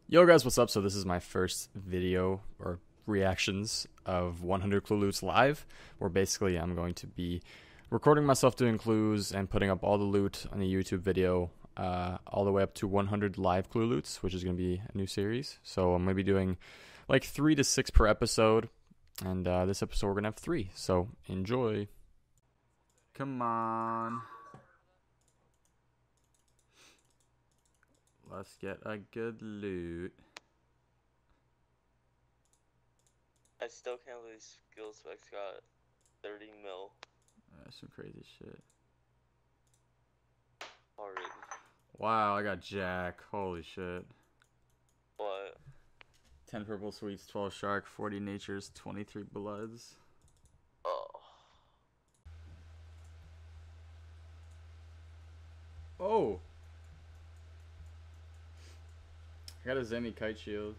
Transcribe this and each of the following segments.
Yo guys, what's up? So this is my first video or reactions of 100 Clue Loots live, where basically I'm going to be recording myself doing clues and putting up all the loot on the YouTube video, all the way up to 100 live Clue Loots, which is going to be a new series. So I'm going to be doing like 3 to 6 per episode, and this episode we're going to have 3. So enjoy. Come on. Let's get a good loot. I still can't believe Skill Specs got 30 mil That's some crazy shit. already. Wow, I got Jack. Holy shit. What? 10 purple sweets, 12 shark, 40 natures, 23 bloods. Oh. Oh! I got a Zemi kite shield.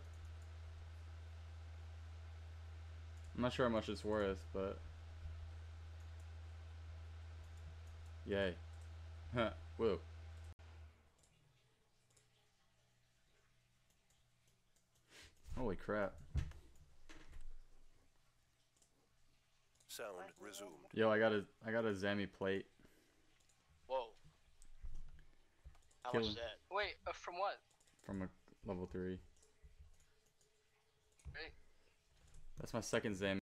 I'm not sure how much it's worth, but yay. Huh. Whoa. Holy crap. Sound resumed. Yo, I got a Zemi plate. Whoa. How Kill much him. is that? Wait, from what? From a level 3. Right. That's my second Zemi.